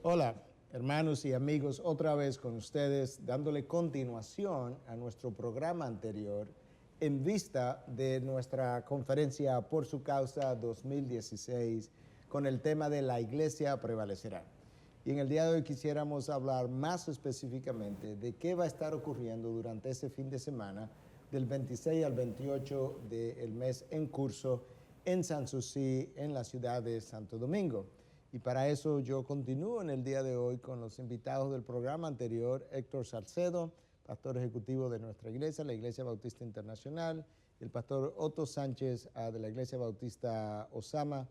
Hola, hermanos y amigos, otra vez con ustedes, dándole continuación a nuestro programa anterior en vista de nuestra conferencia Por su Causa 2016 con el tema de la Iglesia prevalecerá. Y en el día de hoy quisiéramos hablar más específicamente de qué va a estar ocurriendo durante ese fin de semana del 26 al 28 del mes en curso en Sanssouci, en la ciudad de Santo Domingo. Y para eso yo continúo en el día de hoy con los invitados del programa anterior, Héctor Salcedo, pastor ejecutivo de nuestra iglesia, la Iglesia Bautista Internacional, y el pastor Otto Sánchez de la Iglesia Bautista Osama.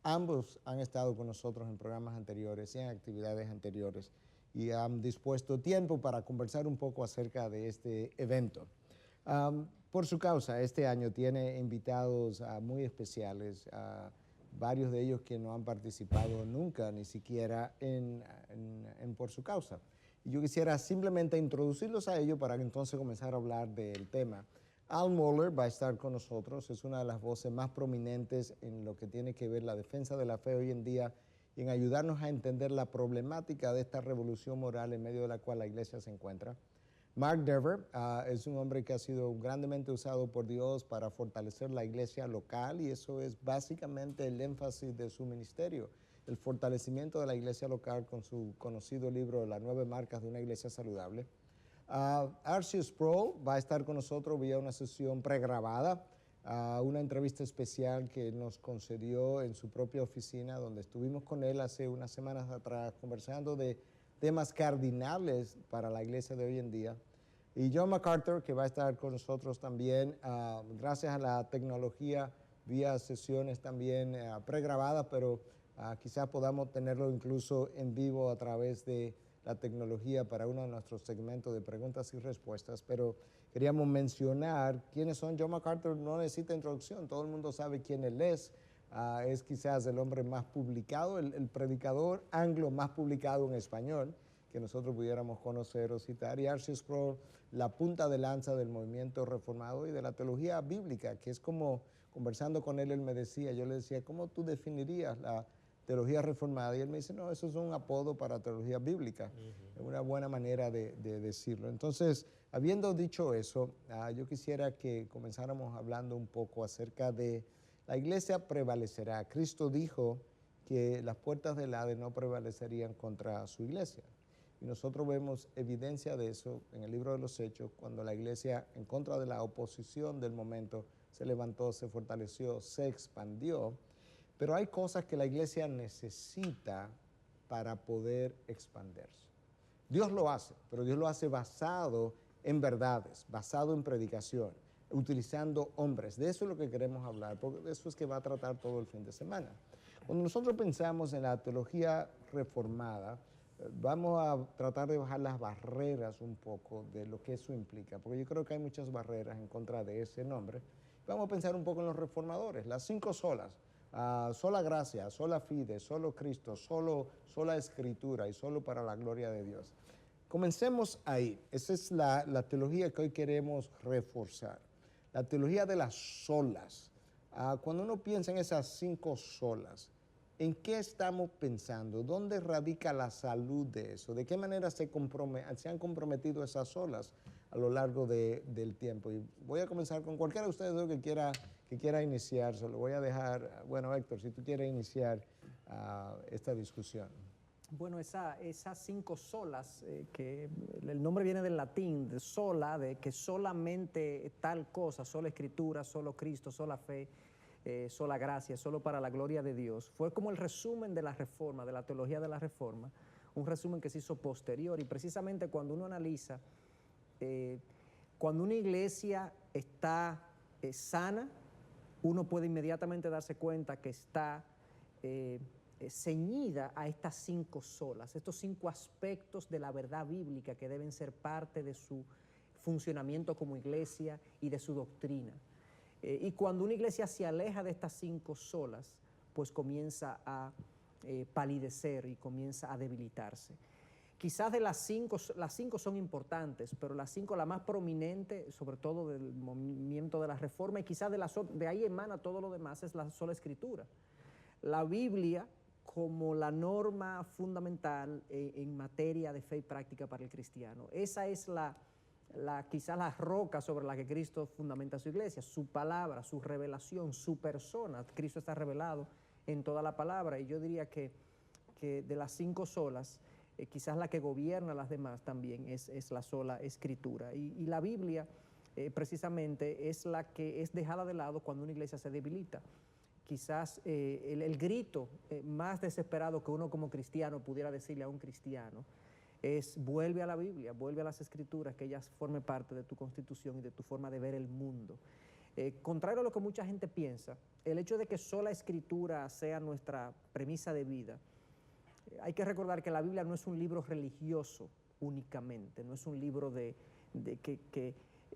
Ambos han estado con nosotros en programas anteriores y en actividades anteriores y han dispuesto tiempo para conversar un poco acerca de este evento. Por su causa, este año tiene invitados muy especiales, varios de ellos que no han participado nunca, ni siquiera en Por su Causa. Y yo quisiera simplemente introducirlos a ellos para que entonces comenzar a hablar del tema. Al Mohler va a estar con nosotros, es una de las voces más prominentes en lo que tiene que ver la defensa de la fe hoy en día y en ayudarnos a entender la problemática de esta revolución moral en medio de la cual la iglesia se encuentra. Mark Dever es un hombre que ha sido grandemente usado por Dios para fortalecer la iglesia local y eso es básicamente el énfasis de su ministerio, el fortalecimiento de la iglesia local con su conocido libro Las 9 marcas de una iglesia saludable. R.C. Sproul va a estar con nosotros vía una sesión pregrabada, una entrevista especial que nos concedió en su propia oficina donde estuvimos con él hace unas semanas atrás conversando de temas cardinales para la iglesia de hoy en día. Y John MacArthur, que va a estar con nosotros también, gracias a la tecnología, vía sesiones también pregrabadas, pero quizás podamos tenerlo incluso en vivo a través de la tecnología para uno de nuestros segmentos de preguntas y respuestas. Pero queríamos mencionar quiénes son. John MacArthur no necesita introducción, todo el mundo sabe quién él es. Es quizás el hombre más publicado, el predicador anglo más publicado en español que nosotros pudiéramos conocer o citar. Y R.C. Sproul, la punta de lanza del movimiento reformado y de la teología bíblica, que es como, conversando con él me decía, yo le decía, ¿cómo tú definirías la teología reformada? Y él me dice, no, eso es un apodo para teología bíblica. Es una buena manera de decirlo. Entonces, habiendo dicho eso, yo quisiera que comenzáramos hablando un poco acerca de la iglesia prevalecerá. Cristo dijo que las puertas del Hades no prevalecerían contra su iglesia. Y nosotros vemos evidencia de eso en el libro de los Hechos, cuando la iglesia, en contra de la oposición del momento, se levantó, se fortaleció, se expandió. Pero hay cosas que la iglesia necesita para poder expandirse. Dios lo hace, pero Dios lo hace basado en verdades, basado en predicación, utilizando hombres. De eso es lo que queremos hablar, porque de eso es que va a tratar todo el fin de semana. Cuando nosotros pensamos en la teología reformada, vamos a tratar de bajar las barreras un poco de lo que eso implica, porque yo creo que hay muchas barreras en contra de ese nombre. Vamos a pensar un poco en los reformadores, las 5 solas. Sola gracia, sola fide, solo Cristo, sola escritura y solo para la gloria de Dios. Comencemos ahí. Esa es la teología que hoy queremos reforzar. La teología de las solas. Cuando uno piensa en esas 5 solas, ¿en qué estamos pensando? ¿Dónde radica la salud de eso? ¿De qué manera se han comprometido esas solas a lo largo del tiempo? Y voy a comenzar con cualquiera de ustedes dos que quiera iniciar. Se lo voy a dejar, bueno, Héctor, si tú quieres iniciar esta discusión. Bueno, esas 5 solas, que el nombre viene del latín, de sola, de que solamente tal cosa, sola escritura, solo Cristo, sola fe, sola gracia, solo para la gloria de Dios. Fue como el resumen de la Reforma, de la teología de la Reforma, un resumen que se hizo posterior. Y precisamente cuando uno analiza, cuando una iglesia está sana, uno puede inmediatamente darse cuenta que está ceñida a estas 5 solas, estos 5 aspectos de la verdad bíblica que deben ser parte de su funcionamiento como iglesia y de su doctrina. Y cuando una iglesia se aleja de estas 5 solas, pues comienza a palidecer y comienza a debilitarse. Quizás de las 5 son importantes, pero las 5, la más prominente, sobre todo del movimiento de la Reforma, y quizás de ahí emana todo lo demás, es la sola escritura. La Biblia, como la norma fundamental en materia de fe y práctica para el cristiano. Esa es quizás la roca sobre la que Cristo fundamenta su iglesia, su palabra, su revelación, su persona. Cristo está revelado en toda la palabra, y yo diría que de las 5 solas, quizás la que gobierna las demás también es la sola Escritura. Y la Biblia precisamente es la que es dejada de lado cuando una iglesia se debilita. Quizás el grito más desesperado que uno como cristiano pudiera decirle a un cristiano es: vuelve a la Biblia, vuelve a las Escrituras, que ellas formen parte de tu constitución y de tu forma de ver el mundo. Contrario a lo que mucha gente piensa, el hecho de que sola Escritura sea nuestra premisa de vida, hay que recordar que la Biblia no es un libro religioso únicamente, no es un libro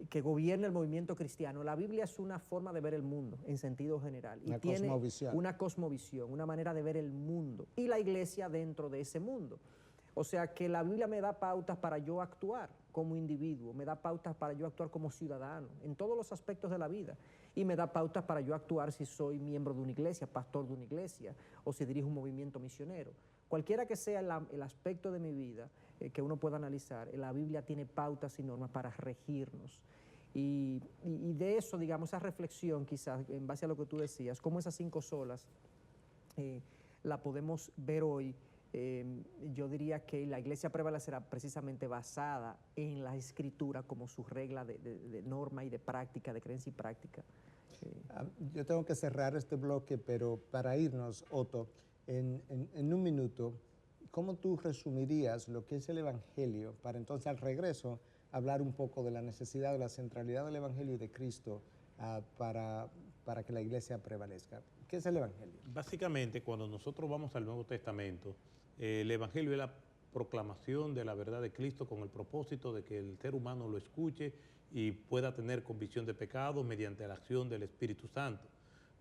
que gobierne el movimiento cristiano. La Biblia es una forma de ver el mundo en sentido general. Y tiene una cosmovisión, una manera de ver el mundo. Y la iglesia dentro de ese mundo. O sea que la Biblia me da pautas para yo actuar como individuo, me da pautas para yo actuar como ciudadano, en todos los aspectos de la vida. Y me da pautas para yo actuar si soy miembro de una iglesia, pastor de una iglesia, o si dirijo un movimiento misionero. Cualquiera que sea el aspecto de mi vida que uno pueda analizar, la Biblia tiene pautas y normas para regirnos. Y de eso, digamos, esa reflexión quizás, en base a lo que tú decías, cómo esas 5 solas la podemos ver hoy. Yo diría que la iglesia prevalecerá precisamente basada en la Escritura como su regla de norma y de práctica, de creencia y práctica. Yo tengo que cerrar este bloque, pero para irnos, Otto, en un minuto, ¿cómo tú resumirías lo que es el Evangelio para entonces al regreso hablar un poco de la necesidad, de la centralidad del Evangelio y de Cristo para que la iglesia prevalezca? ¿Qué es el Evangelio? Básicamente, cuando nosotros vamos al Nuevo Testamento, el Evangelio es la proclamación de la verdad de Cristo con el propósito de que el ser humano lo escuche y pueda tener convicción de pecado mediante la acción del Espíritu Santo.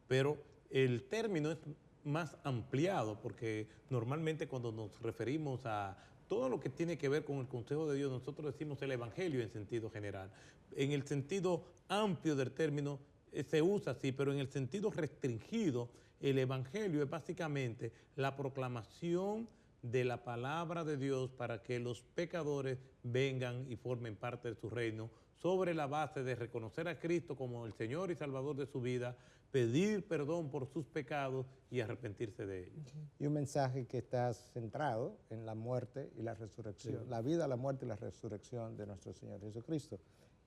Pero el término es más ampliado, porque normalmente cuando nos referimos a todo lo que tiene que ver con el consejo de Dios, nosotros decimos el Evangelio en sentido general. En el sentido amplio del término se usa así, pero en el sentido restringido, el Evangelio es básicamente la proclamación de la palabra de Dios para que los pecadores vengan y formen parte de su reino, sobre la base de reconocer a Cristo como el Señor y Salvador de su vida, pedir perdón por sus pecados y arrepentirse de ellos. Y un mensaje que está centrado en la muerte y la resurrección, sí, la vida, la muerte y la resurrección de nuestro Señor Jesucristo.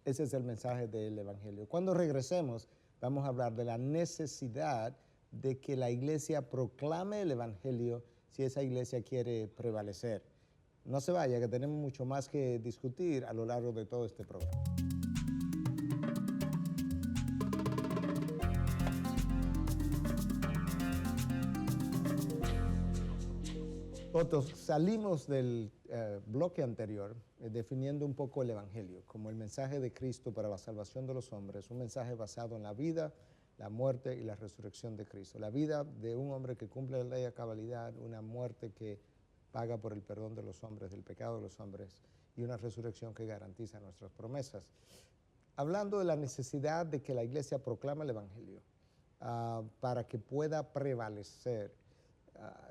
Ese es el mensaje del Evangelio. Cuando regresemos, vamos a hablar de la necesidad de que la iglesia proclame el Evangelio si esa iglesia quiere prevalecer. No se vaya, que tenemos mucho más que discutir a lo largo de todo este programa. Otto, salimos del bloque anterior definiendo un poco el Evangelio como el mensaje de Cristo para la salvación de los hombres, un mensaje basado en la vida, la muerte y la resurrección de Cristo. La vida de un hombre que cumple la ley a cabalidad, una muerte que paga por el perdón de los hombres, del pecado de los hombres, y una resurrección que garantiza nuestras promesas. Hablando de la necesidad de que la iglesia proclame el Evangelio para que pueda prevalecer,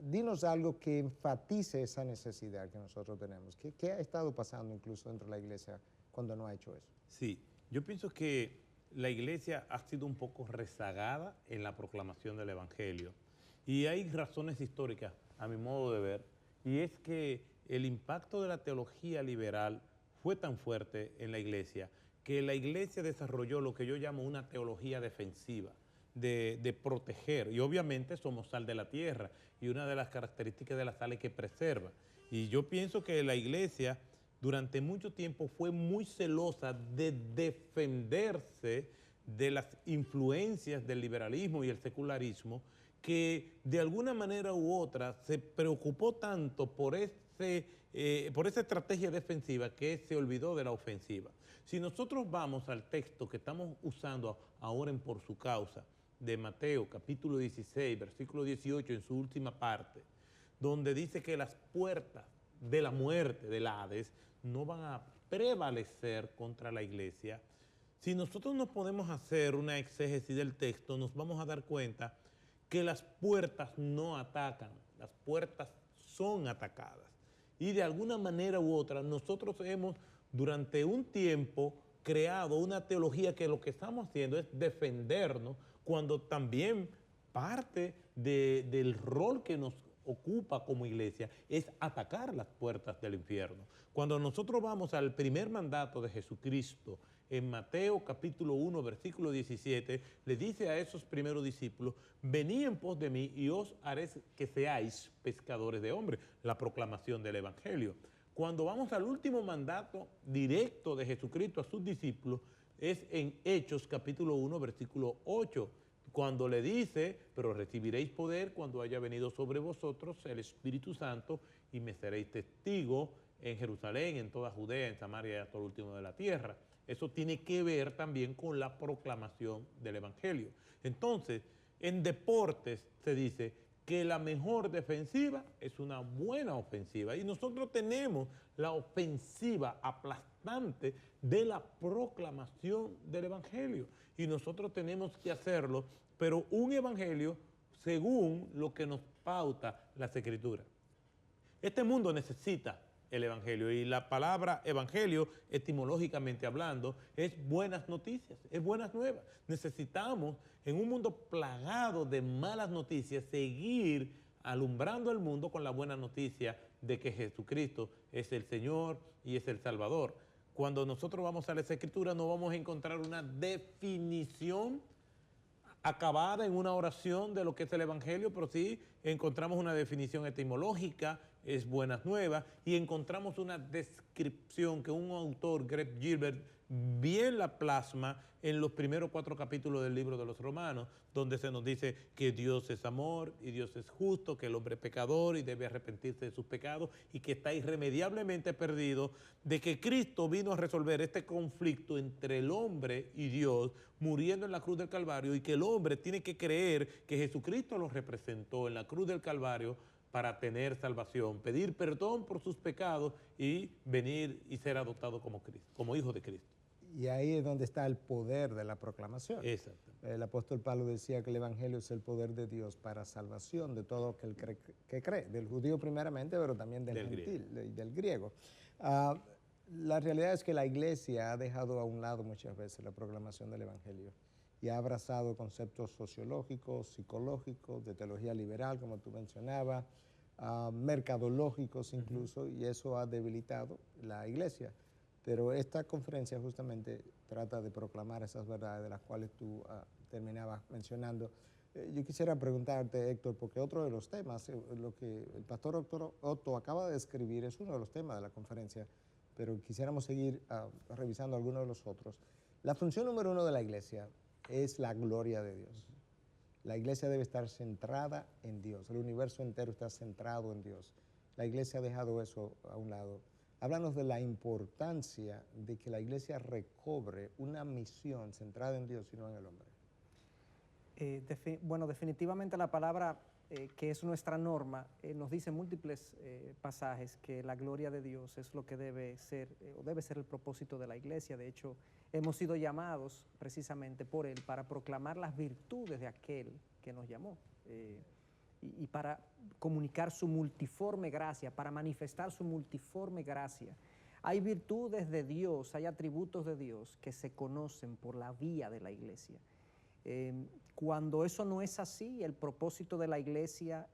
dinos algo que enfatice esa necesidad que nosotros tenemos. ¿Qué ha estado pasando incluso dentro de la iglesia cuando no ha hecho eso? Sí, yo pienso que la iglesia ha sido un poco rezagada en la proclamación del Evangelio. Y hay razones históricas, a mi modo de ver, y es que el impacto de la teología liberal fue tan fuerte en la iglesia que la iglesia desarrolló lo que yo llamo una teología defensiva, de proteger. Y obviamente somos sal de la tierra, y una de las características de la sal es que preserva. Y yo pienso que la iglesia durante mucho tiempo fue muy celosa de defenderse de las influencias del liberalismo y el secularismo, que de alguna manera u otra se preocupó tanto por esa estrategia defensiva que se olvidó de la ofensiva. Si nosotros vamos al texto que estamos usando ahora en Por su causa, de Mateo capítulo 16, versículo 18, en su última parte, donde dice que las puertas de la muerte, del Hades, no van a prevalecer contra la iglesia. Si nosotros nos podemos hacer una exégesis del texto, nos vamos a dar cuenta que las puertas no atacan las puertas son atacadas. Y de alguna manera u otra, nosotros hemos durante un tiempo creado una teología que lo que estamos haciendo es defendernos, cuando también parte del rol que nos ocupa como iglesia es atacar las puertas del infierno. Cuando nosotros vamos al primer mandato de Jesucristo, en Mateo capítulo 1, versículo 17, le dice a esos primeros discípulos: venid en pos de mí y os haré que seáis pescadores de hombres, la proclamación del evangelio. Cuando vamos al último mandato directo de Jesucristo a sus discípulos, es en Hechos capítulo 1, versículo 8, cuando le dice: pero recibiréis poder cuando haya venido sobre vosotros el Espíritu Santo, y me seréis testigo en Jerusalén, en toda Judea, en Samaria y hasta el último de la tierra. Eso tiene que ver también con la proclamación del evangelio. Entonces, en deportes se dice que la mejor defensiva es una buena ofensiva, y nosotros tenemos la ofensiva aplastante de la proclamación del evangelio, y nosotros tenemos que hacerlo, pero un evangelio según lo que nos pauta las Escrituras. Este mundo necesita el evangelio, y la palabra evangelio, etimológicamente hablando, es buenas noticias, es buenas nuevas. Necesitamos, en un mundo plagado de malas noticias, seguir alumbrando el mundo con la buena noticia de que Jesucristo es el Señor y es el Salvador. Cuando nosotros vamos a las Escrituras, no vamos a encontrar una definición acabada en una oración de lo que es el evangelio, pero sí encontramos una definición etimológica, es buenas nuevas, y encontramos una descripción que un autor, Greg Gilbert, bien la plasma en los primeros 4 capítulos del libro de los Romanos, donde se nos dice que Dios es amor y Dios es justo, que el hombre es pecador y debe arrepentirse de sus pecados, y que está irremediablemente perdido, de que Cristo vino a resolver este conflicto entre el hombre y Dios, muriendo en la cruz del Calvario, y que el hombre tiene que creer que Jesucristo lo representó en la cruz del Calvario para tener salvación, pedir perdón por sus pecados y venir y ser adoptado como Cristo, como hijo de Cristo. Y ahí es donde está el poder de la proclamación. Exacto. El apóstol Pablo decía que el evangelio es el poder de Dios para salvación de todo aquel que cree, del judío primeramente, pero también del gentil y del griego. La realidad es que la iglesia ha dejado a un lado muchas veces la proclamación del evangelio y ha abrazado conceptos sociológicos, psicológicos, de teología liberal, como tú mencionabas, mercadológicos incluso, y eso ha debilitado la iglesia. Pero esta conferencia justamente trata de proclamar esas verdades de las cuales tú terminabas mencionando. Yo quisiera preguntarte, Héctor, porque otro de los temas, lo que el pastor Otto acaba de describir, es uno de los temas de la conferencia, pero quisiéramos seguir revisando algunos de los otros. La función número 1 de la iglesia es la gloria de Dios. La iglesia debe estar centrada en Dios. El universo entero está centrado en Dios. La iglesia ha dejado eso a un lado. Háblanos de la importancia de que la iglesia recobre una misión centrada en Dios y no en el hombre. Bueno, definitivamente la palabra, que es nuestra norma, nos dice en múltiples pasajes que la gloria de Dios es lo que debe ser, o debe ser el propósito de la iglesia. De hecho, hemos sido llamados precisamente por Él para proclamar las virtudes de aquel que nos llamó. Y para comunicar su multiforme gracia, para manifestar su multiforme gracia. Hay virtudes de Dios, hay atributos de Dios que se conocen por la vía de la iglesia. Cuando eso no es así, el propósito de la iglesia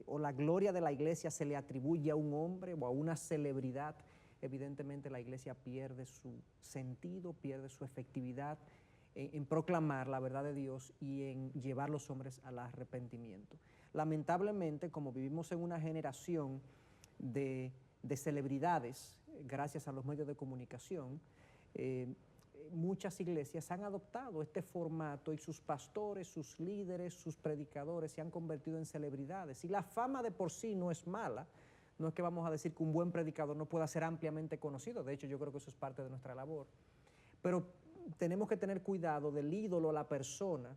o la gloria de la iglesia se le atribuye a un hombre o a una celebridad, evidentemente la iglesia pierde su sentido, pierde su efectividad en proclamar la verdad de Dios y en llevar a los hombres al arrepentimiento. Lamentablemente, como vivimos en una generación de celebridades, gracias a los medios de comunicación, muchas iglesias han adoptado este formato y sus pastores, sus líderes, sus predicadores se han convertido en celebridades. Y la fama de por sí no es mala, no es que vamos a decir que un buen predicador no pueda ser ampliamente conocido, de hecho yo creo que eso es parte de nuestra labor, pero tenemos que tener cuidado del ídolo a la persona.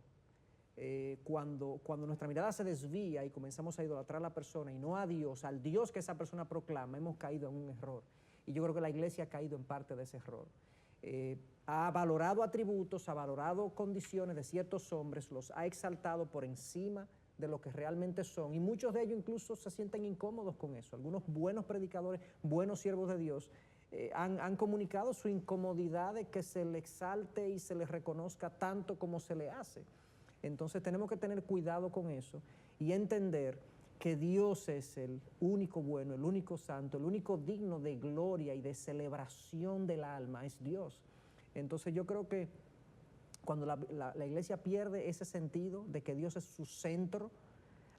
Cuando nuestra mirada se desvía y comenzamos a idolatrar a la persona y no a Dios, al Dios que esa persona proclama, hemos caído en un error. Y yo creo que la iglesia ha caído en parte de ese error. Ha valorado atributos, ha valorado condiciones de ciertos hombres, los ha exaltado por encima de lo que realmente son. Y muchos de ellos incluso se sienten incómodos con eso. Algunos buenos predicadores, buenos siervos de Dios, han comunicado su incomodidad de que se le exalte y se le reconozca tanto como se le hace. Entonces tenemos que tener cuidado con eso y entender que Dios es el único bueno, el único santo, el único digno de gloria y de celebración del alma, es Dios. Entonces yo creo que cuando la iglesia pierde ese sentido de que Dios es su centro,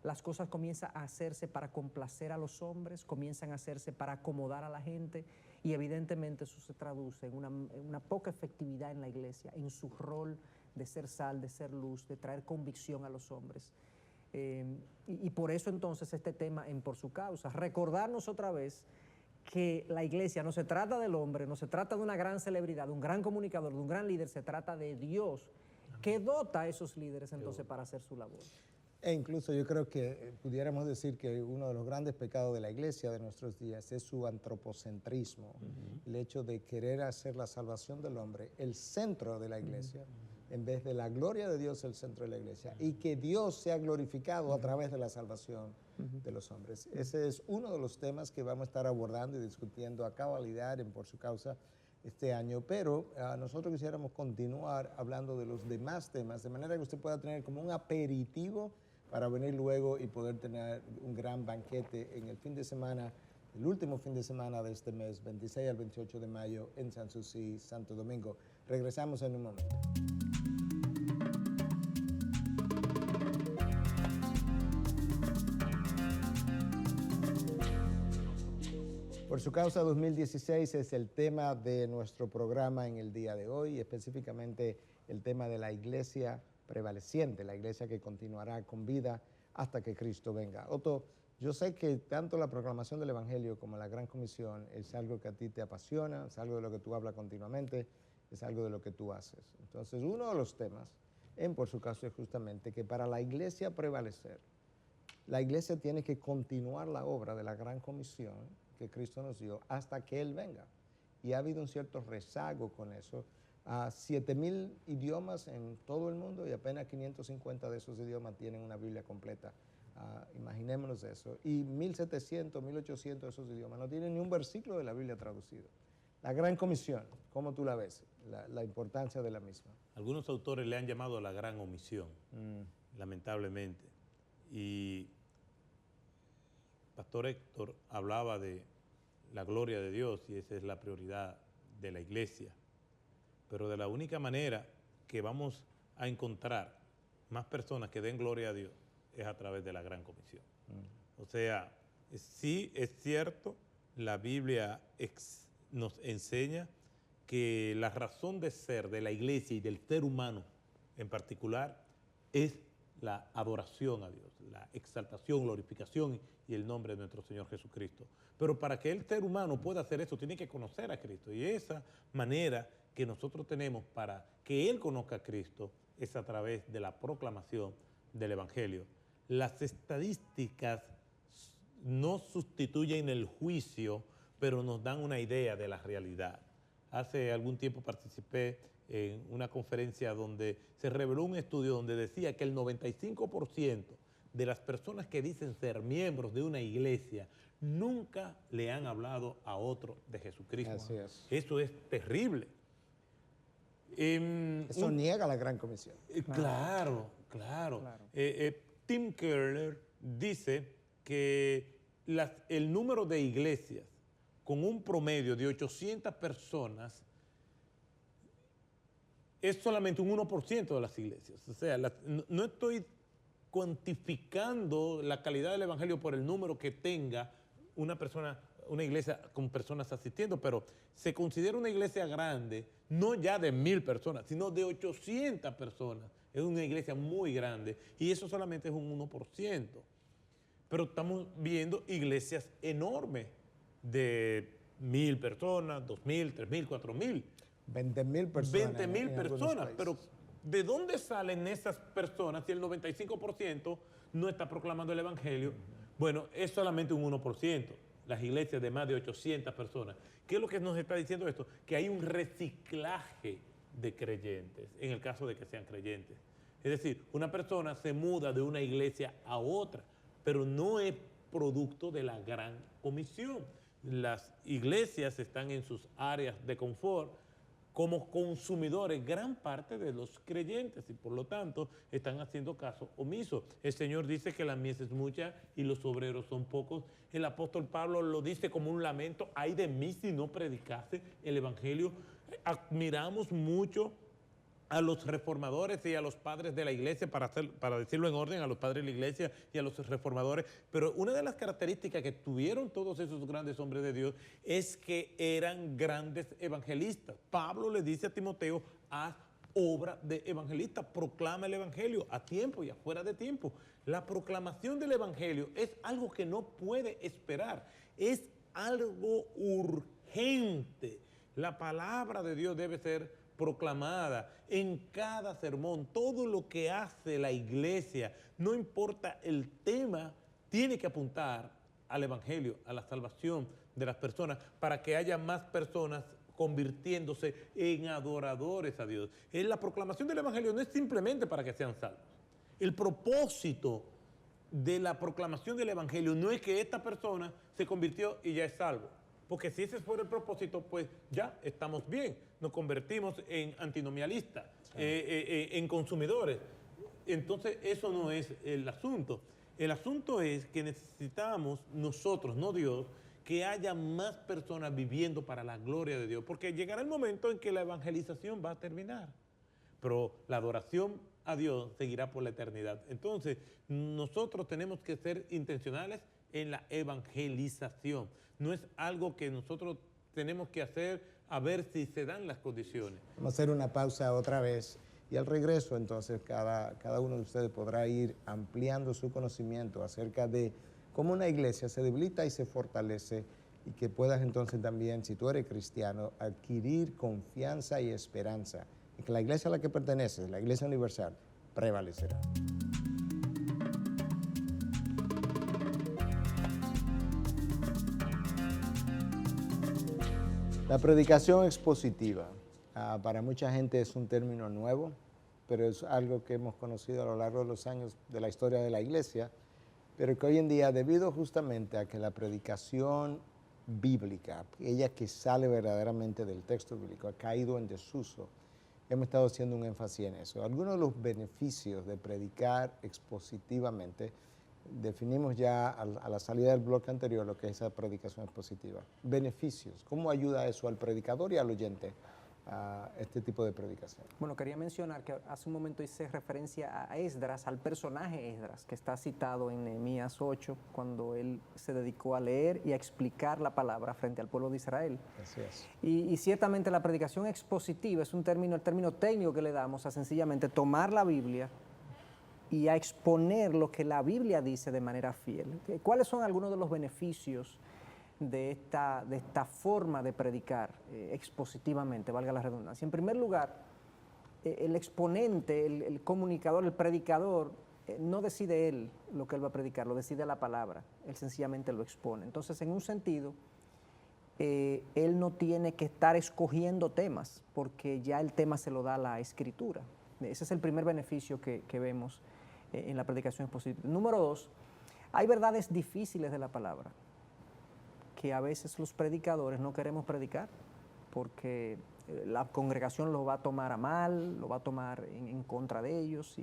las cosas comienzan a hacerse para complacer a los hombres, comienzan a hacerse para acomodar a la gente, y evidentemente eso se traduce en una poca efectividad en la iglesia, en su rol de ser sal, de ser luz, de traer convicción a los hombres. Y por eso entonces este tema en Por Su Causa, recordarnos otra vez que la iglesia no se trata del hombre, no se trata de una gran celebridad, de un gran comunicador, de un gran líder, se trata de Dios, que dota a esos líderes entonces para hacer su labor. E incluso yo creo que pudiéramos decir que uno de los grandes pecados de la iglesia de nuestros días es su antropocentrismo, el hecho de querer hacer la salvación del hombre el centro de la iglesia, en vez de la gloria de Dios el centro de la iglesia, y que Dios sea glorificado a través de la salvación de los hombres. Ese es uno de los temas que vamos a estar abordando y discutiendo a cabalidad en Por Su Causa este año, pero nosotros quisiéramos continuar hablando de los demás temas, de manera que usted pueda tener como un aperitivo para venir luego y poder tener un gran banquete en el fin de semana, el último fin de semana de este mes, 26 al 28 de mayo, en Sanssouci, Santo Domingo. Regresamos en un momento. Por Su Causa 2016 es el tema de nuestro programa en el día de hoy, específicamente el tema de la iglesia prevaleciente, la iglesia que continuará con vida hasta que Cristo venga. Otto, yo sé que tanto la proclamación del Evangelio como la Gran Comisión es algo que a ti te apasiona, es algo de lo que tú hablas continuamente, es algo de lo que tú haces. Entonces, uno de los temas en Por Su Causa es justamente que para la iglesia prevalecer, la iglesia tiene que continuar la obra de la Gran Comisión que Cristo nos dio hasta que Él venga. Y ha habido un cierto rezago con eso. 7,000 idiomas en todo el mundo y apenas 550 de esos idiomas tienen una Biblia completa. Imaginémonos eso. Y 1,700, 1,800 de esos idiomas no tienen ni un versículo de la Biblia traducido. La Gran Comisión, ¿cómo tú la ves? La importancia de la misma. Algunos autores le han llamado la gran omisión, lamentablemente. Y Pastor Héctor hablaba de la gloria de Dios y esa es la prioridad de la iglesia. Pero de la única manera que vamos a encontrar más personas que den gloria a Dios es a través de la Gran Comisión. O sea, sí es cierto, la Biblia nos enseña que la razón de ser de la iglesia y del ser humano en particular es la adoración a Dios, la exaltación, glorificación y el nombre de nuestro Señor Jesucristo. Pero para que el ser humano pueda hacer eso, tiene que conocer a Cristo. Y esa manera que nosotros tenemos para que Él conozca a Cristo es a través de la proclamación del Evangelio. Las estadísticas no sustituyen el juicio, pero nos dan una idea de la realidad. Hace algún tiempo participé en una conferencia donde se reveló un estudio donde decía que el 95% de las personas que dicen ser miembros de una iglesia nunca le han hablado a otro de Jesucristo. Así es. Eso es terrible. Eso niega la Gran Comisión. Claro. Tim Keller dice que el número de iglesias con un promedio de 800 personas es solamente un 1% de las iglesias. O sea, no estoy cuantificando la calidad del evangelio por el número que tenga una iglesia con personas asistiendo, pero se considera una iglesia grande, no ya de 1,000 personas, sino de 800 personas. Es una iglesia muy grande y eso solamente es un 1%. Pero estamos viendo iglesias enormes de 1,000 personas, 2,000, 3,000, 4,000. 20,000 personas. 20,000 personas, pero ¿de dónde salen esas personas si el 95% no está proclamando el evangelio? Bueno, es solamente un 1%, las iglesias de más de 800 personas. ¿Qué es lo que nos está diciendo esto? Que hay un reciclaje de creyentes, en el caso de que sean creyentes. Es decir, una persona se muda de una iglesia a otra, pero no es producto de la gran comisión. Las iglesias están en sus áreas de confort como consumidores, gran parte de los creyentes, y por lo tanto están haciendo caso omiso. El Señor dice que la mies es mucha y los obreros son pocos. El apóstol Pablo lo dice como un lamento: ay de mí si no predicase el evangelio. Admiramos mucho a los reformadores y a los padres de la iglesia, para decirlo en orden, a los padres de la iglesia y a los reformadores, pero una de las características que tuvieron todos esos grandes hombres de Dios es que eran grandes evangelistas. Pablo le dice a Timoteo: haz obra de evangelista, proclama el evangelio a tiempo y afuera de tiempo. La proclamación del evangelio es algo que no puede esperar, es algo urgente. La palabra de Dios debe ser proclamada en cada sermón. Todo lo que hace la iglesia, no importa el tema, tiene que apuntar al evangelio, a la salvación de las personas, para que haya más personas convirtiéndose en adoradores a Dios. La proclamación del evangelio no es simplemente para que sean salvos. El propósito de la proclamación del evangelio no es que esta persona se convirtió y ya es salvo. Porque si ese fuera el propósito, pues ya estamos bien. Nos convertimos en antinomialistas, en consumidores. Entonces, eso no es el asunto. El asunto es que necesitamos nosotros, no Dios, que haya más personas viviendo para la gloria de Dios. Porque llegará el momento en que la evangelización va a terminar. Pero la adoración a Dios seguirá por la eternidad. Entonces, nosotros tenemos que ser intencionales en la evangelización. No es algo que nosotros tenemos que hacer a ver si se dan las condiciones. Vamos a hacer una pausa otra vez y al regreso entonces cada uno de ustedes podrá ir ampliando su conocimiento acerca de cómo una iglesia se debilita y se fortalece, y que puedas entonces también, si tú eres cristiano, adquirir confianza y esperanza en que la iglesia a la que perteneces, la Iglesia Universal, prevalecerá. La predicación expositiva, para mucha gente es un término nuevo, pero es algo que hemos conocido a lo largo de los años de la historia de la iglesia, pero que hoy en día, debido justamente a que la predicación bíblica, ella que sale verdaderamente del texto bíblico, ha caído en desuso, hemos estado haciendo un énfasis en eso. Algunos de los beneficios de predicar expositivamente, definimos ya a la salida del bloque anterior lo que es esa predicación expositiva. Beneficios, ¿cómo ayuda eso al predicador y al oyente a este tipo de predicación? Bueno, quería mencionar que hace un momento hice referencia a Esdras, al personaje Esdras, que está citado en Nehemías 8, cuando él se dedicó a leer y a explicar la palabra frente al pueblo de Israel. Así es. Y ciertamente la predicación expositiva es el término técnico que le damos a sencillamente tomar la Biblia y a exponer lo que la Biblia dice de manera fiel. ¿Cuáles son algunos de los beneficios de esta forma de predicar expositivamente, valga la redundancia? En primer lugar, el exponente, el comunicador, el predicador, no decide él lo que él va a predicar, lo decide la palabra, él sencillamente lo expone. Entonces, en un sentido, él no tiene que estar escogiendo temas, porque ya el tema se lo da la Escritura. Ese es el primer beneficio que vemos en la predicación expositiva. Número 2, hay verdades difíciles de la palabra que a veces los predicadores no queremos predicar porque la congregación lo va a tomar a mal, lo va a tomar en contra de ellos.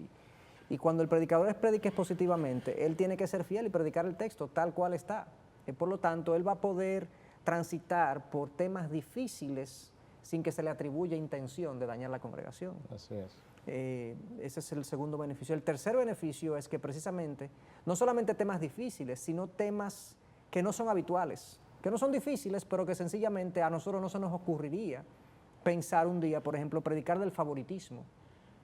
Y cuando el predicador predica expositivamente, él tiene que ser fiel y predicar el texto tal cual está. Por lo tanto, él va a poder transitar por temas difíciles sin que se le atribuya intención de dañar la congregación. Así es. Ese es el segundo beneficio. El tercer beneficio es que precisamente, no solamente temas difíciles, sino temas que no son habituales, que no son difíciles, pero que sencillamente a nosotros no se nos ocurriría pensar un día, por ejemplo, predicar del favoritismo,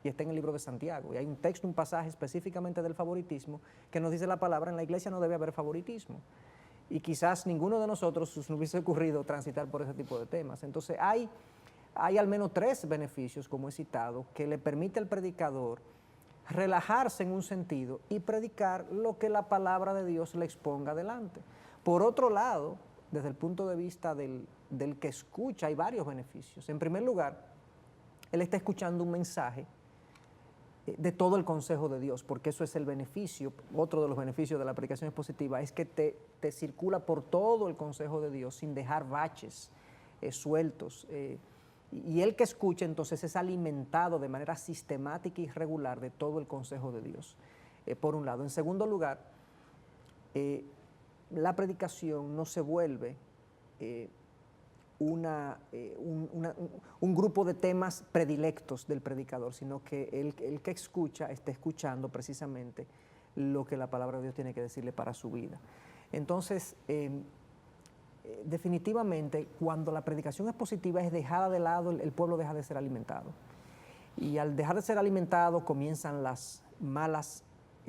y está en el libro de Santiago, y hay un texto, un pasaje específicamente del favoritismo, que nos dice la palabra: en la iglesia no debe haber favoritismo, y quizás ninguno de nosotros nos hubiese ocurrido transitar por ese tipo de temas. Entonces hay al menos 3 beneficios, como he citado, que le permite al predicador relajarse en un sentido y predicar lo que la palabra de Dios le exponga adelante. Por otro lado, desde el punto de vista del que escucha, hay varios beneficios. En primer lugar, él está escuchando un mensaje de todo el consejo de Dios, porque eso es el beneficio, otro de los beneficios de la predicación expositiva, es que te circula por todo el consejo de Dios sin dejar baches sueltos. Y el que escucha entonces es alimentado de manera sistemática y regular de todo el consejo de Dios, por un lado. En segundo lugar, la predicación no se vuelve un grupo de temas predilectos del predicador, sino que el que escucha está escuchando precisamente lo que la palabra de Dios tiene que decirle para su vida. Entonces, definitivamente, cuando la predicación expositiva es dejada de lado, el pueblo deja de ser alimentado. Y al dejar de ser alimentado, comienzan las malas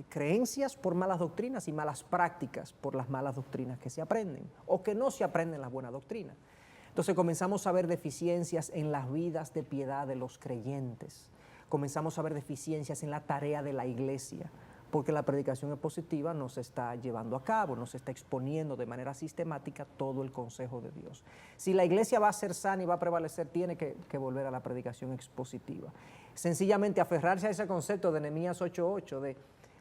creencias por malas doctrinas y malas prácticas por las malas doctrinas que se aprenden o que no se aprenden las buenas doctrinas. Entonces comenzamos a ver deficiencias en las vidas de piedad de los creyentes. Comenzamos a ver deficiencias en la tarea de la iglesia, porque la predicación expositiva no se está llevando a cabo, no se está exponiendo de manera sistemática todo el consejo de Dios. Si la iglesia va a ser sana y va a prevalecer, tiene que volver a la predicación expositiva. Sencillamente aferrarse a ese concepto de Nehemías 8:8, de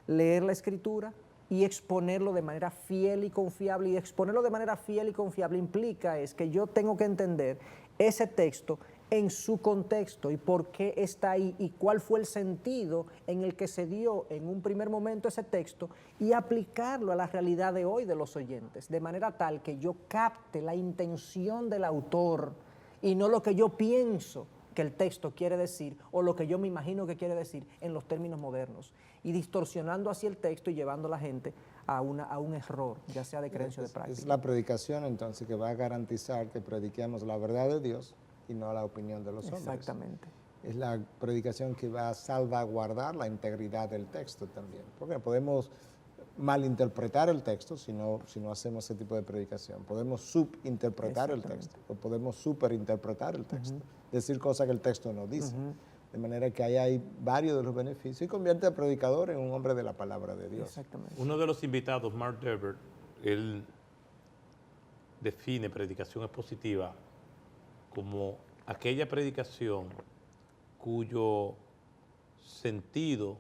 leer la Escritura y exponerlo de manera fiel y confiable. Y exponerlo de manera fiel y confiable implica es que yo tengo que entender ese texto en su contexto y por qué está ahí y cuál fue el sentido en el que se dio en un primer momento ese texto y aplicarlo a la realidad de hoy de los oyentes, de manera tal que yo capte la intención del autor y no lo que yo pienso que el texto quiere decir o lo que yo me imagino que quiere decir en los términos modernos, y distorsionando así el texto y llevando a la gente a un error, ya sea de creencia o de práctica. Es la predicación entonces que va a garantizar que prediquemos la verdad de Dios y no la opinión de los hombres. Exactamente. Es la predicación que va a salvaguardar la integridad del texto también, porque podemos malinterpretar el texto si no hacemos ese tipo de predicación. Podemos subinterpretar el texto o podemos superinterpretar el texto, decir cosas que el texto no dice. De manera que ahí hay varios de los beneficios y convierte al predicador en un hombre de la palabra de Dios. Exactamente. Uno de los invitados, Mark Dever, él define predicación expositiva como aquella predicación cuyo sentido,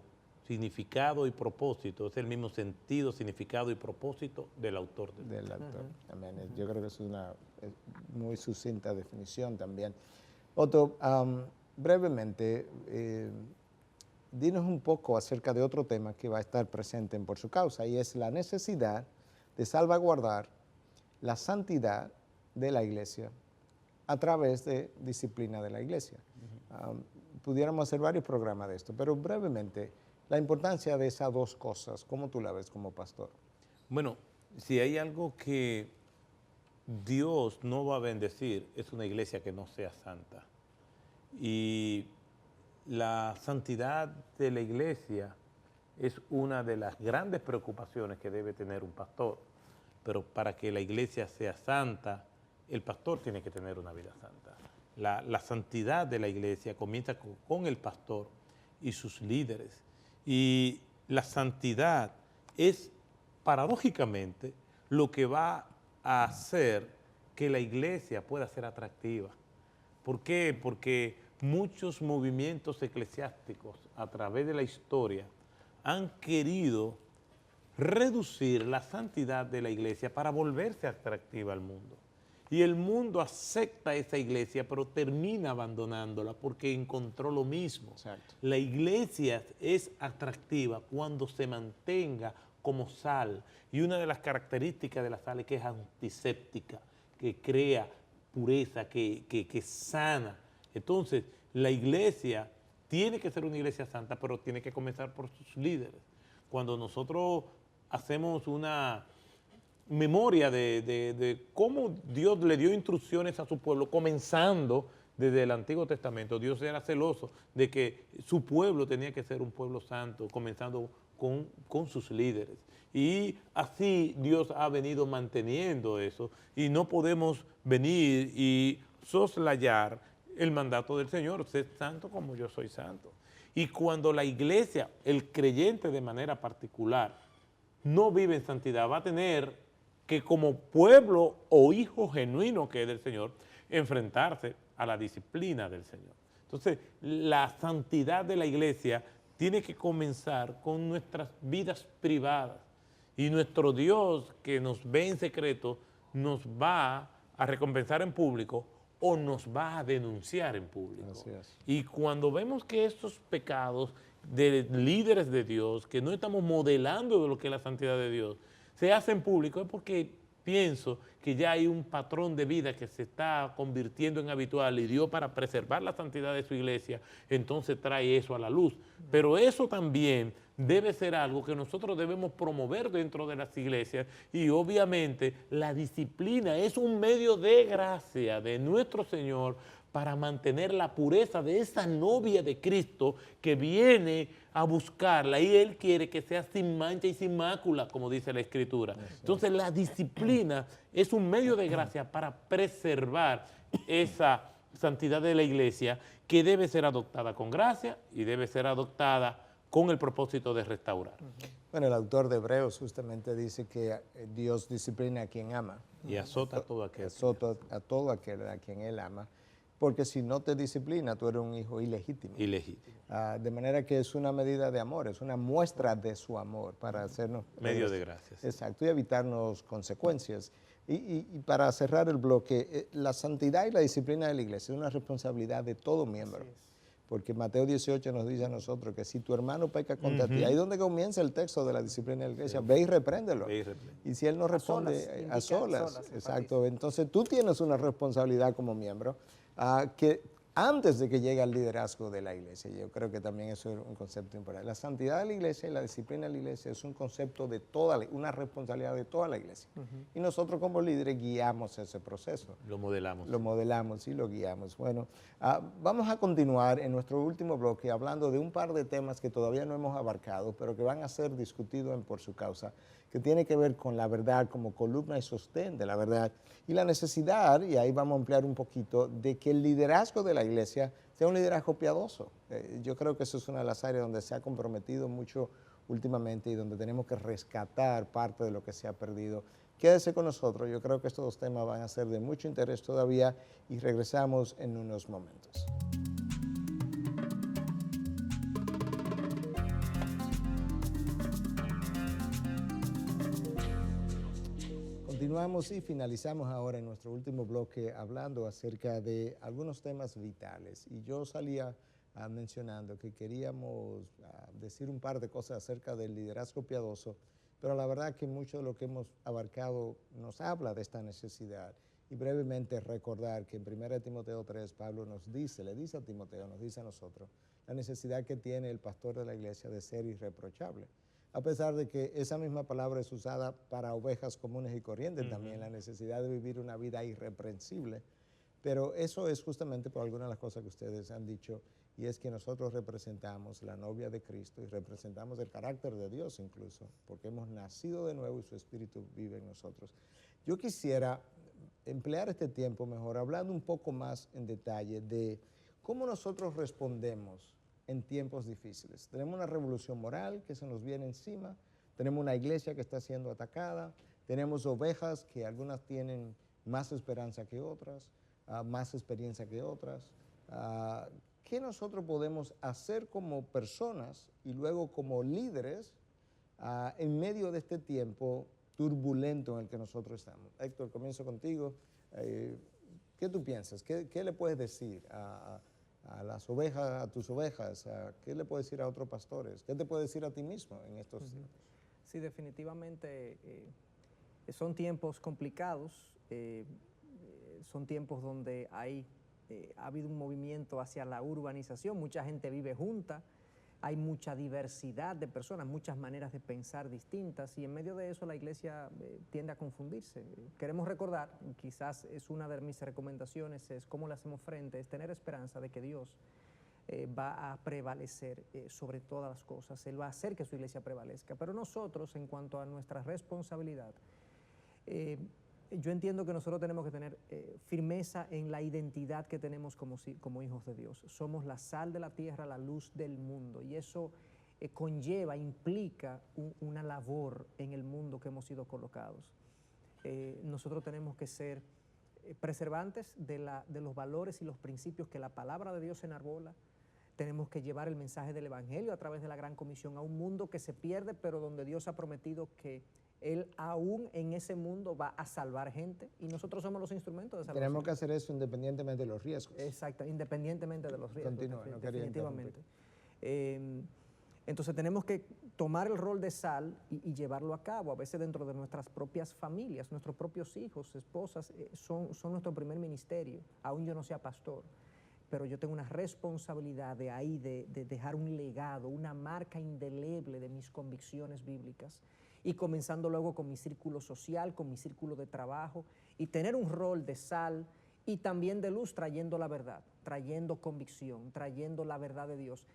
significado y propósito es el mismo sentido, significado y propósito del autor del autor. Amén. Yo creo que es una muy sucinta definición también. Otto, brevemente, dinos un poco acerca de otro tema que va a estar presente en Por Su Causa, y es la necesidad de salvaguardar la santidad de la iglesia a través de disciplina de la iglesia. Pudiéramos hacer varios programas de esto, pero brevemente, la importancia de esas dos cosas, ¿cómo tú la ves como pastor? Bueno, si hay algo que Dios no va a bendecir, es una iglesia que no sea santa. Y la santidad de la iglesia es una de las grandes preocupaciones que debe tener un pastor. Pero para que la iglesia sea santa, el pastor tiene que tener una vida santa. La santidad de la iglesia comienza con el pastor y sus líderes. Y la santidad es, paradójicamente, lo que va a hacer que la iglesia pueda ser atractiva. ¿Por qué? Porque muchos movimientos eclesiásticos a través de la historia han querido reducir la santidad de la iglesia para volverse atractiva al mundo. Y el mundo acepta esa iglesia, pero termina abandonándola porque encontró lo mismo. Exacto. La iglesia es atractiva cuando se mantenga como sal. Y una de las características de la sal es que es antiséptica, que crea pureza, que sana. Entonces, la iglesia tiene que ser una iglesia santa, pero tiene que comenzar por sus líderes. Cuando nosotros hacemos una memoria de cómo Dios le dio instrucciones a su pueblo, comenzando desde el Antiguo Testamento, Dios era celoso de que su pueblo tenía que ser un pueblo santo, comenzando con sus líderes. Y así Dios ha venido manteniendo eso, y no podemos venir y soslayar el mandato del Señor: sed santo como yo soy santo. Y cuando la iglesia, el creyente de manera particular, no vive en santidad, va a tener que, como pueblo o hijo genuino que es del Señor, enfrentarse a la disciplina del Señor. Entonces, la santidad de la iglesia tiene que comenzar con nuestras vidas privadas. Y nuestro Dios, que nos ve en secreto, nos va a recompensar en público o nos va a denunciar en público. Así es. Y cuando vemos que estos pecados de líderes de Dios, que no estamos modelando de lo que es la santidad de Dios, se hacen públicos, es porque pienso que ya hay un patrón de vida que se está convirtiendo en habitual y Dios, para preservar la santidad de su iglesia, entonces trae eso a la luz. Pero eso también debe ser algo que nosotros debemos promover dentro de las iglesias, y obviamente la disciplina es un medio de gracia de nuestro Señor para mantener la pureza de esa novia de Cristo que viene a buscarla, y Él quiere que sea sin mancha y sin mácula, como dice la Escritura. Entonces la disciplina es un medio de gracia para preservar esa santidad de la iglesia, que debe ser adoptada con gracia y debe ser adoptada con el propósito de restaurar. Bueno, el autor de Hebreos justamente dice que Dios disciplina a quien ama. Y azota a todo aquel. Azota a todo aquel a quien Él ama. Porque si no te disciplina, tú eres un hijo ilegítimo. Ilegítimo. De manera que es una medida de amor, es una muestra de su amor para hacernos... Medio de gracias. Exacto, y evitarnos consecuencias. Y para cerrar el bloque, la santidad y la disciplina de la iglesia es una responsabilidad de todo miembro. Porque Mateo 18 nos dice a nosotros que si tu hermano peca contra ti, ahí es donde comienza el texto de la disciplina de la iglesia, ve y repréndelo. Y si él no responde, a solas, exacto. Entonces tú tienes una responsabilidad como miembro, que antes de que llegue al liderazgo de la iglesia. Yo creo que también eso es un concepto importante. La santidad de la iglesia y la disciplina de la iglesia es un concepto de una responsabilidad de toda la iglesia. Y nosotros como líderes guiamos ese proceso. Lo modelamos. Lo modelamos y lo guiamos. Bueno, vamos a continuar en nuestro último bloque hablando de un par de temas que todavía no hemos abarcado, pero que van a ser discutidos Por Su Causa, que tiene que ver con la verdad como columna y sostén de la verdad, y la necesidad, y ahí vamos a ampliar un poquito, de que el liderazgo de la iglesia sea un liderazgo piadoso. Yo creo que eso es una de las áreas donde se ha comprometido mucho últimamente y donde tenemos que rescatar parte de lo que se ha perdido. Quédese con nosotros, yo creo que estos dos temas van a ser de mucho interés todavía, y regresamos en unos momentos. Continuamos y finalizamos ahora en nuestro último bloque hablando acerca de algunos temas vitales. Y yo salía mencionando que queríamos decir un par de cosas acerca del liderazgo piadoso, pero la verdad que mucho de lo que hemos abarcado nos habla de esta necesidad. Y brevemente recordar que en 1 Timoteo 3, Pablo le dice a Timoteo, nos dice a nosotros, la necesidad que tiene el pastor de la iglesia de ser irreprochable. A pesar de que esa misma palabra es usada para ovejas comunes y corrientes también, la necesidad de vivir una vida irreprensible. Pero eso es justamente por algunas de las cosas que ustedes han dicho, y es que nosotros representamos la novia de Cristo y representamos el carácter de Dios incluso, porque hemos nacido de nuevo y su Espíritu vive en nosotros. Yo quisiera emplear este tiempo mejor hablando un poco más en detalle de cómo nosotros respondemos en tiempos difíciles. Tenemos una revolución moral que se nos viene encima, tenemos una iglesia que está siendo atacada, tenemos ovejas que algunas tienen más esperanza que otras, más experiencia que otras. ¿Qué nosotros podemos hacer como personas y luego como líderes en medio de este tiempo turbulento en el que nosotros estamos? Héctor, comienzo contigo. ¿Qué tú piensas? ¿Qué le puedes decir a las ovejas, a tus ovejas? ¿Qué le puedes decir a otros pastores? ¿Qué te puedes decir a ti mismo en estos tiempos? Sí, definitivamente son tiempos complicados, son tiempos donde ha habido un movimiento hacia la urbanización, mucha gente vive junta, hay mucha diversidad de personas, muchas maneras de pensar distintas, y en medio de eso la iglesia tiende a confundirse. Queremos recordar, quizás es una de mis recomendaciones, es cómo le hacemos frente, es tener esperanza de que Dios va a prevalecer sobre todas las cosas. Él va a hacer que su iglesia prevalezca. Pero nosotros, en cuanto a nuestra responsabilidad, yo entiendo que nosotros tenemos que tener firmeza en la identidad que tenemos como hijos de Dios. Somos la sal de la tierra, la luz del mundo, y eso implica una labor en el mundo que hemos sido colocados. Nosotros tenemos que ser preservantes de los valores y los principios que la palabra de Dios enarbola. tenemos que llevar el mensaje del Evangelio a través de la Gran Comisión a un mundo que se pierde, pero donde Dios ha prometido que Él aún en ese mundo va a salvar gente y nosotros somos los instrumentos de salvación. Tenemos que hacer eso independientemente de los riesgos. Exacto, independientemente de los riesgos. Continúa, no quería definitivamente. Entonces tenemos que tomar el rol de sal y llevarlo a cabo, a veces dentro de nuestras propias familias, nuestros propios hijos, esposas, son nuestro primer ministerio, aún yo no sea pastor, pero yo tengo una responsabilidad de ahí, de dejar un legado, una marca indeleble de mis convicciones bíblicas, y comenzando luego con mi círculo social, con mi círculo de trabajo, y tener un rol de sal y también de luz, trayendo la verdad, trayendo convicción, trayendo la verdad de Dios,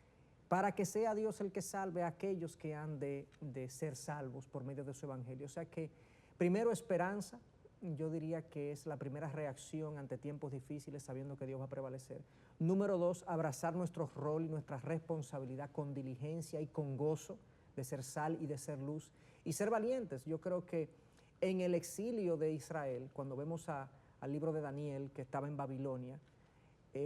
para que sea Dios el que salve a aquellos que han de ser salvos por medio de su evangelio. O sea que, primero, esperanza, yo diría que es la primera reacción ante tiempos difíciles, sabiendo que Dios va a prevalecer. Número 2, abrazar nuestro rol y nuestra responsabilidad con diligencia y con gozo de ser sal y de ser luz, y ser valientes. Yo creo que en el exilio de Israel, cuando vemos al libro de Daniel, que estaba en Babilonia,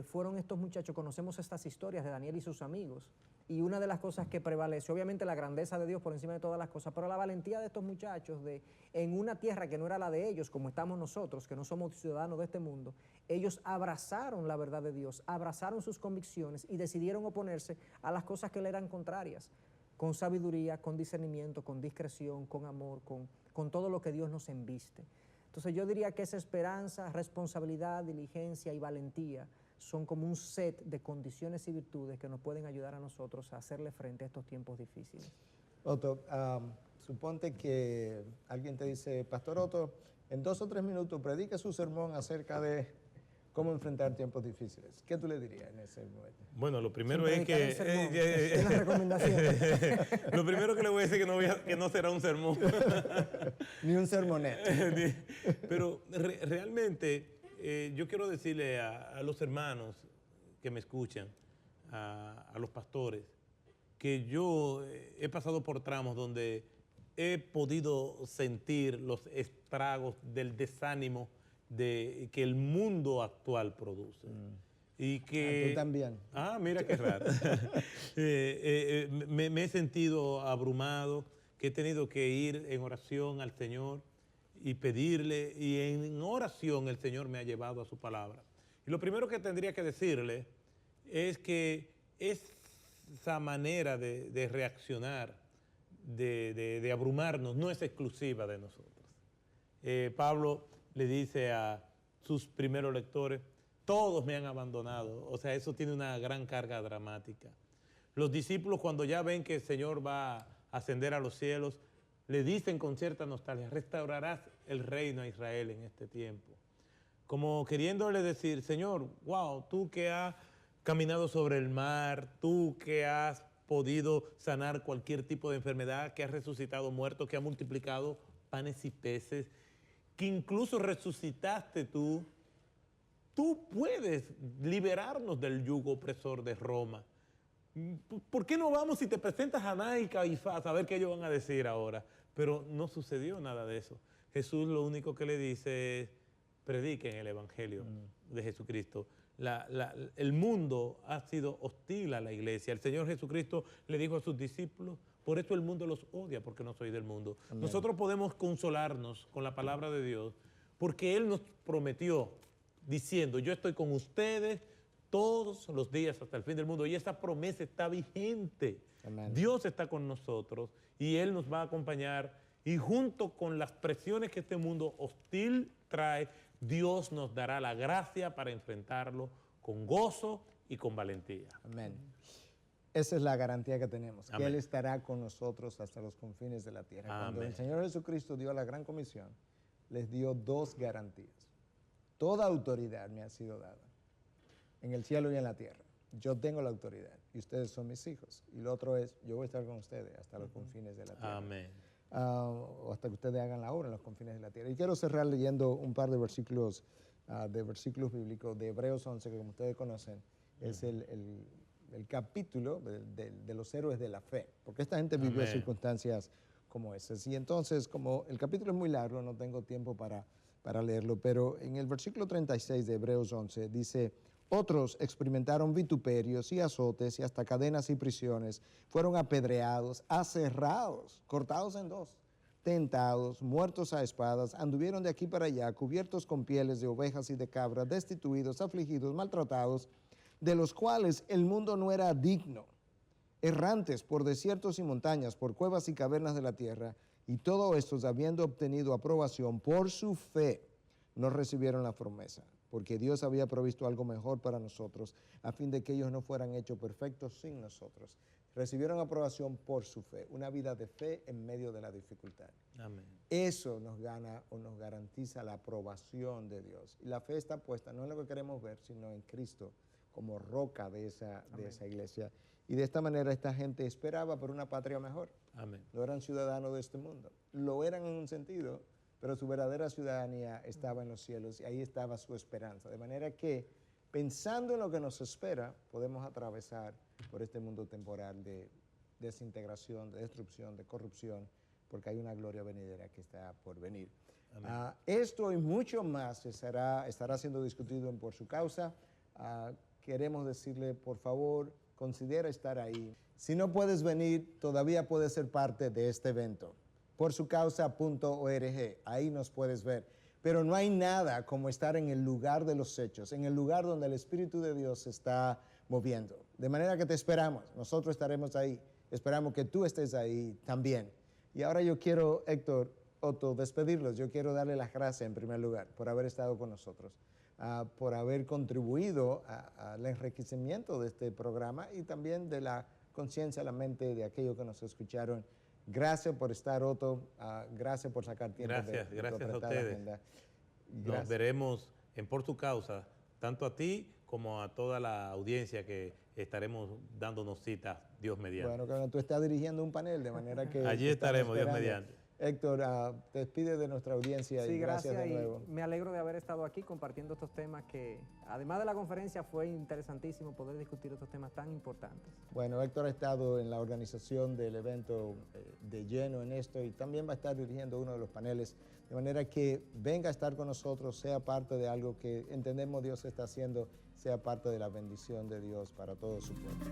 fueron estos muchachos, conocemos estas historias de Daniel y sus amigos, y una de las cosas que prevalece, obviamente la grandeza de Dios por encima de todas las cosas, pero la valentía de estos muchachos en una tierra que no era la de ellos, como estamos nosotros, que no somos ciudadanos de este mundo, ellos abrazaron la verdad de Dios, abrazaron sus convicciones y decidieron oponerse a las cosas que le eran contrarias, con sabiduría, con discernimiento, con discreción, con amor, con todo lo que Dios nos embiste. Entonces yo diría que esa esperanza, responsabilidad, diligencia y valentía son como un set de condiciones y virtudes que nos pueden ayudar a nosotros a hacerle frente a estos tiempos difíciles. Otto, suponte que alguien te dice, Pastor Otto, en 2 o 3 minutos predica su sermón acerca de cómo enfrentar tiempos difíciles. ¿Qué tú le dirías en ese momento? Bueno, lo primero es que... Es la recomendación. Lo primero que le voy a decir es que no será un sermón. Ni un sermonete. Pero realmente yo quiero decirle a los hermanos que me escuchan, a los pastores, que yo he pasado por tramos donde he podido sentir los estragos del desánimo que el mundo actual produce. Y que, tú también. Mira qué raro. Me he sentido abrumado, que he tenido que ir en oración al Señor y pedirle, y en oración el Señor me ha llevado a su palabra. Y lo primero que tendría que decirle es que esa manera de reaccionar, de abrumarnos, no es exclusiva de nosotros. Pablo le dice a sus primeros lectores, todos me han abandonado. O sea, eso tiene una gran carga dramática. Los discípulos, cuando ya ven que el Señor va a ascender a los cielos, le dicen con cierta nostalgia, restaurarás el reino a Israel en este tiempo. Como queriéndole decir, Señor, wow, tú que has caminado sobre el mar, tú que has podido sanar cualquier tipo de enfermedad, que has resucitado muertos, que has multiplicado panes y peces, que incluso resucitaste tú puedes liberarnos del yugo opresor de Roma. ¿Por qué no vamos y te presentas a Anás y Caifás a ver qué ellos van a decir ahora? Pero no sucedió nada de eso. Jesús lo único que le dice es, prediquen el Evangelio de Jesucristo. El mundo ha sido hostil a la iglesia. El Señor Jesucristo le dijo a sus discípulos, por eso el mundo los odia, porque no soy del mundo. Amén. Nosotros podemos consolarnos con la palabra de Dios, porque Él nos prometió, diciendo, yo estoy con ustedes todos los días hasta el fin del mundo. Y esa promesa está vigente. Amén. Dios está con nosotros y Él nos va a acompañar. Y junto con las presiones que este mundo hostil trae, Dios nos dará la gracia para enfrentarlo con gozo y con valentía. Amén. Esa es la garantía que tenemos, Amén. Que Él estará con nosotros hasta los confines de la tierra. Amén. Cuando el Señor Jesucristo dio la gran comisión, les dio 2 garantías. Toda autoridad me ha sido dada, en el cielo y en la tierra. Yo tengo la autoridad y ustedes son mis hijos. Y lo otro es, yo voy a estar con ustedes hasta los confines de la tierra. Amén. O hasta que ustedes hagan la obra en los confines de la tierra. Y quiero cerrar leyendo un par de versículos bíblicos de Hebreos 11, que como ustedes conocen, es el capítulo de los héroes de la fe, porque esta gente vivió circunstancias como esas. Y entonces, como el capítulo es muy largo, no tengo tiempo para leerlo, pero en el versículo 36 de Hebreos 11 dice, Otros experimentaron vituperios y azotes y hasta cadenas y prisiones. Fueron apedreados, aserrados, cortados en dos, tentados, muertos a espadas, anduvieron de aquí para allá, cubiertos con pieles de ovejas y de cabras, destituidos, afligidos, maltratados, de los cuales el mundo no era digno, errantes por desiertos y montañas, por cuevas y cavernas de la tierra, y todos estos, habiendo obtenido aprobación por su fe, no recibieron la promesa, porque Dios había provisto algo mejor para nosotros, a fin de que ellos no fueran hechos perfectos sin nosotros. Recibieron aprobación por su fe, una vida de fe en medio de la dificultad. Amén. Eso nos gana o nos garantiza la aprobación de Dios. Y la fe está puesta no en lo que queremos ver, sino en Cristo como roca de esa iglesia. Y de esta manera esta gente esperaba por una patria mejor. Amén. No eran ciudadanos de este mundo. Lo eran en un sentido, pero su verdadera ciudadanía estaba en los cielos y ahí estaba su esperanza. De manera que, pensando en lo que nos espera, podemos atravesar por este mundo temporal de desintegración, de destrucción, de corrupción, porque hay una gloria venidera que está por venir. Esto y mucho más estará siendo discutido en Por Su Causa. Queremos decirle, por favor, considera estar ahí. Si no puedes venir, todavía puedes ser parte de este evento. Porsucausa.org, ahí nos puedes ver. Pero no hay nada como estar en el lugar de los hechos, en el lugar donde el Espíritu de Dios se está moviendo. De manera que te esperamos, nosotros estaremos ahí. Esperamos que tú estés ahí también. Y ahora yo quiero, Héctor, Otto, despedirlos. Yo quiero darle las gracias en primer lugar por haber estado con nosotros, por haber contribuido al enriquecimiento de este programa y también de la conciencia, la mente de aquellos que nos escucharon. Gracias por estar, Otto. Gracias por sacar tiempo. Gracias a ustedes. Nos veremos en Por Tu Causa, tanto a ti como a toda la audiencia que estaremos dándonos cita, Dios mediante. Bueno, cuando tú estás dirigiendo un panel, de manera que... Allí estaremos, Dios mediante. Héctor, te despide de nuestra audiencia y gracias de nuevo. Y me alegro de haber estado aquí compartiendo estos temas que, además de la conferencia, fue interesantísimo poder discutir estos temas tan importantes. Bueno, Héctor ha estado en la organización del evento de lleno en esto y también va a estar dirigiendo uno de los paneles, de manera que venga a estar con nosotros, sea parte de algo que entendemos Dios está haciendo, sea parte de la bendición de Dios para todo su pueblo.